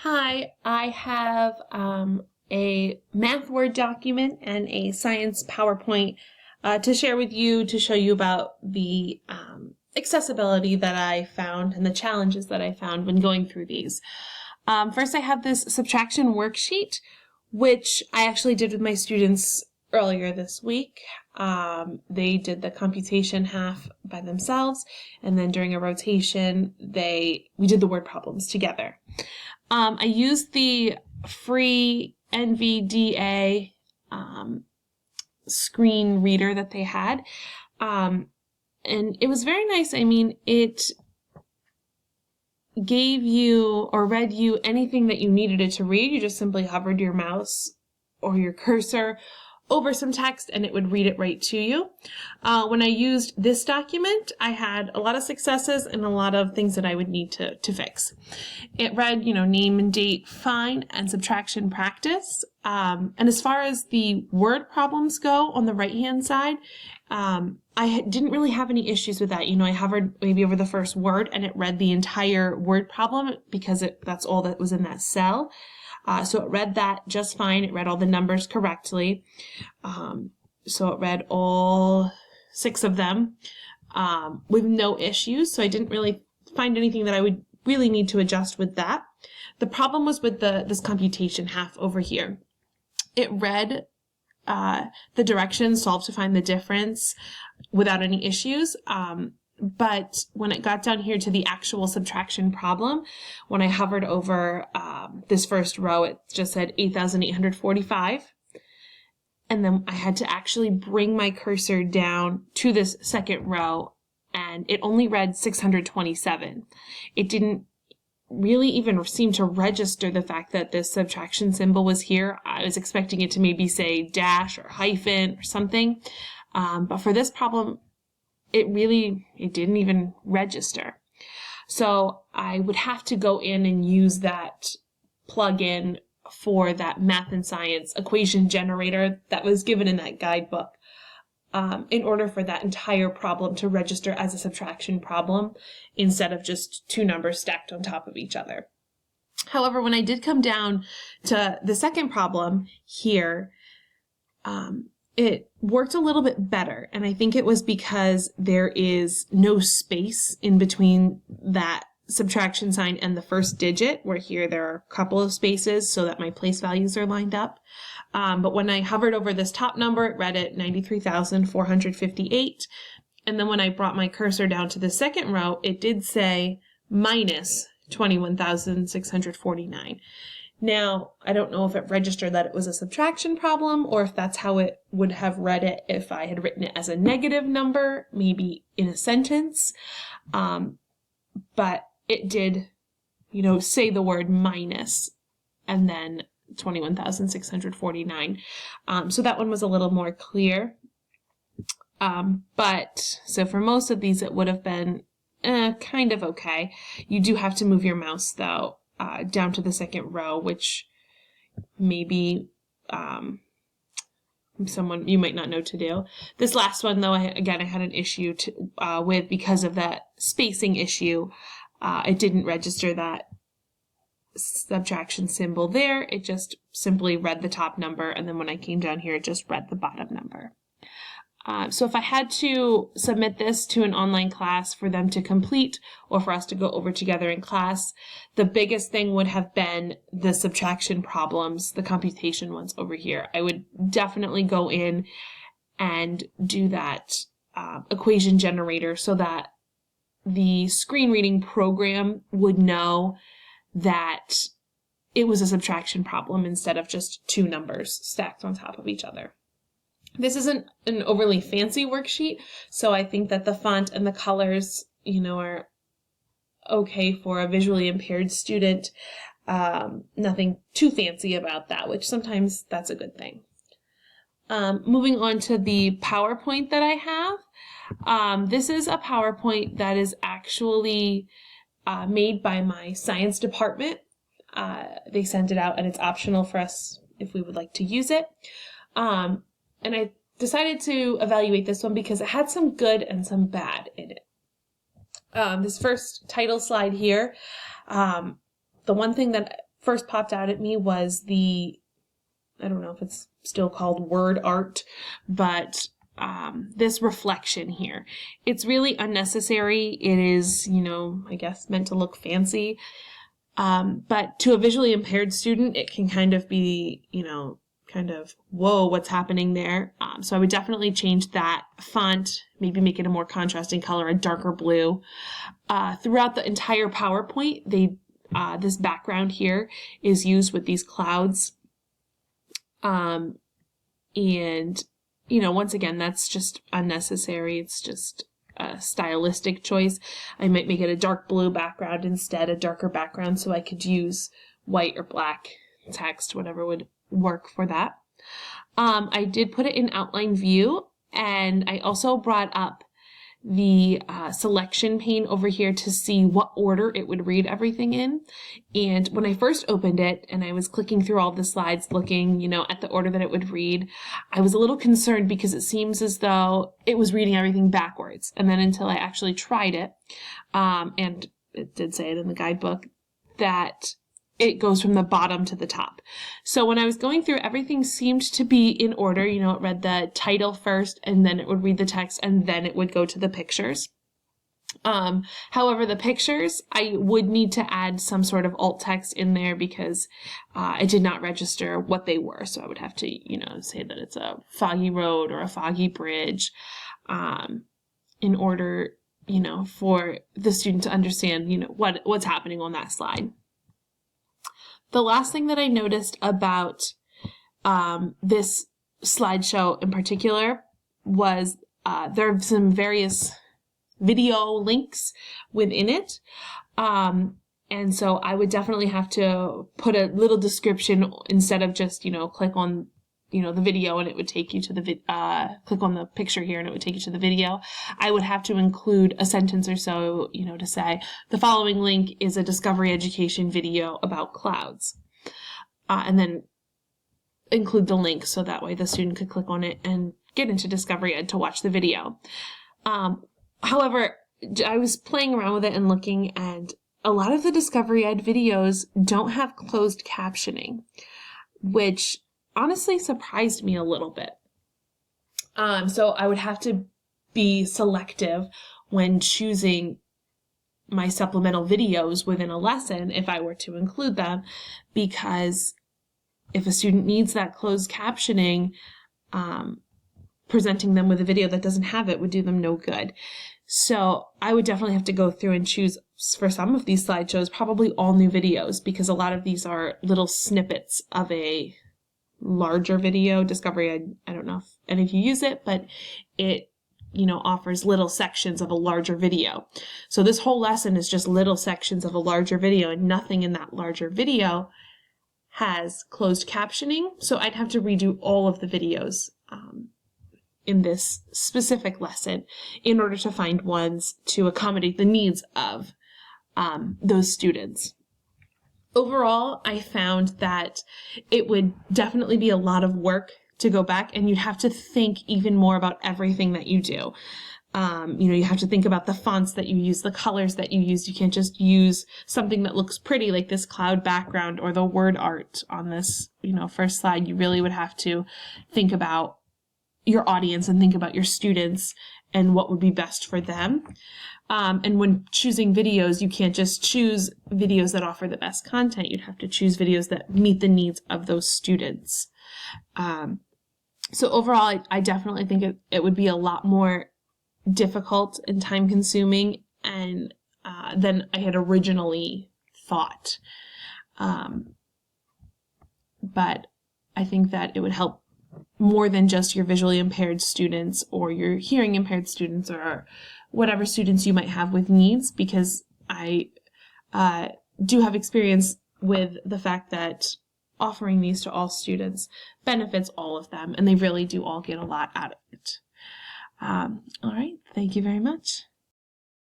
Hi, I have a math Word document and a science PowerPoint to share with you to show you about the accessibility that I found and the challenges that I found when going through these. First, I have this subtraction worksheet, which I actually did with my students earlier this week. They did the computation half by themselves, and then during a rotation, we did the word problems together. I used the free NVDA screen reader that they had, and it was very nice. I mean, it gave you or read you anything that you needed it to read. You just simply hovered your mouse or your cursor over some text and it would read it right to you. When I used this document, I had a lot of successes and a lot of things that I would need to fix. It read, name and date fine and subtraction practice. And as far as the word problems go on the right-hand side, I didn't really have any issues with that. I hovered maybe over the first word and it read the entire word problem because that's all that was in that cell. So it read that just fine. It read all the numbers correctly. So it read all 6 of them with no issues. So I didn't really find anything that I would really need to adjust with that. The problem was with this computation half over here. It read the directions, solve to find the difference without any issues. But when it got down here to the actual subtraction problem, when I hovered over this first row, it just said 8,845. And then I had to actually bring my cursor down to this second row, and it only read 627. It didn't really even seem to register the fact that this subtraction symbol was here. I was expecting it to maybe say dash or hyphen or something. But for this problem, it didn't even register. So I would have to go in and use that plugin for that math and science equation generator that was given in that guidebook in order for that entire problem to register as a subtraction problem instead of just 2 numbers stacked on top of each other. However, when I did come down to the second problem here, it worked a little bit better, and I think it was because there is no space in between that subtraction sign and the first digit, where here there are a couple of spaces so that my place values are lined up. But when I hovered over this top number, it read it 93,458, and then when I brought my cursor down to the second row, it did say minus 21,649. Now, I don't know if it registered that it was a subtraction problem or if that's how it would have read it if I had written it as a negative number, maybe in a sentence. But it did, say the word minus and then 21,649. So that one was a little more clear. So for most of these, it would have been kind of okay. You do have to move your mouse, though, down to the second row, which maybe someone you might not know to do. This last one, though, I had an issue with because of that spacing issue. It didn't register that subtraction symbol there. It just simply read the top number, and then when I came down here, it just read the bottom number. So if I had to submit this to an online class for them to complete or for us to go over together in class, the biggest thing would have been the subtraction problems, the computation ones over here. I would definitely go in and do that equation generator so that the screen reading program would know that it was a subtraction problem instead of just 2 numbers stacked on top of each other. This isn't an overly fancy worksheet, so I think that the font and the colors, are okay for a visually impaired student. Nothing too fancy about that, which sometimes that's a good thing. Moving on to the PowerPoint that I have. This is a PowerPoint that is actually made by my science department. They sent it out and it's optional for us if we would like to use it. And I decided to evaluate this one because it had some good and some bad in it. This first title slide here, the one thing that first popped out at me was the, I don't know if it's still called word art, but this reflection here. It's really unnecessary. It is, I guess meant to look fancy. But to a visually impaired student, it can kind of be, whoa, what's happening there? So I would definitely change that font, maybe make it a more contrasting color, a darker blue. Throughout the entire PowerPoint, this background here is used with these clouds. And, once again, that's just unnecessary. It's just a stylistic choice. I might make it a dark blue background instead, a darker background, so I could use white or black text, whatever would work for that. I did put it in outline view, and I also brought up the selection pane over here to see what order it would read everything in. And when I first opened it and I was clicking through all the slides looking, at the order that it would read, I was a little concerned because it seems as though it was reading everything backwards. And then until I actually tried it, and it did say it in the guidebook, that it goes from the bottom to the top. So when I was going through, everything seemed to be in order. It read the title first, and then it would read the text, and then it would go to the pictures. However, the pictures, I would need to add some sort of alt text in there because I did not register what they were. So I would have to, say that it's a foggy road or a foggy bridge, in order, for the student to understand, what's happening on that slide. The last thing that I noticed about this slideshow in particular was there are some various video links within it. And so I would definitely have to put a little description instead of just, click on, the video and it would take you to the, click on the picture here and it would take you to the video. I would have to include a sentence or so, to say, the following link is a Discovery Education video about clouds. And then include the link so that way the student could click on it and get into Discovery Ed to watch the video. However, I was playing around with it and looking, and a lot of the Discovery Ed videos don't have closed captioning, which honestly surprised me a little bit. So I would have to be selective when choosing my supplemental videos within a lesson if I were to include them, because if a student needs that closed captioning, presenting them with a video that doesn't have it would do them no good. So I would definitely have to go through and choose for some of these slideshows, probably all new videos, because a lot of these are little snippets of a larger video. Discovery, I don't know if any of you use it, but it offers little sections of a larger video. So this whole lesson is just little sections of a larger video, and nothing in that larger video has closed captioning. So I'd have to redo all of the videos in this specific lesson in order to find ones to accommodate the needs of those students. Overall, I found that it would definitely be a lot of work to go back, and you'd have to think even more about everything that you do. You have to think about the fonts that you use, the colors that you use. You can't just use something that looks pretty like this cloud background or the word art on this, first slide. You really would have to think about your audience and think about your students and what would be best for them. And when choosing videos, you can't just choose videos that offer the best content. You'd have to choose videos that meet the needs of those students. So overall, I definitely think it would be a lot more difficult and time consuming and than I had originally thought. But I think that it would help more than just your visually impaired students or your hearing impaired students or whatever students you might have with needs, because I do have experience with the fact that offering these to all students benefits all of them, and they really do all get a lot out of it. All right, thank you very much.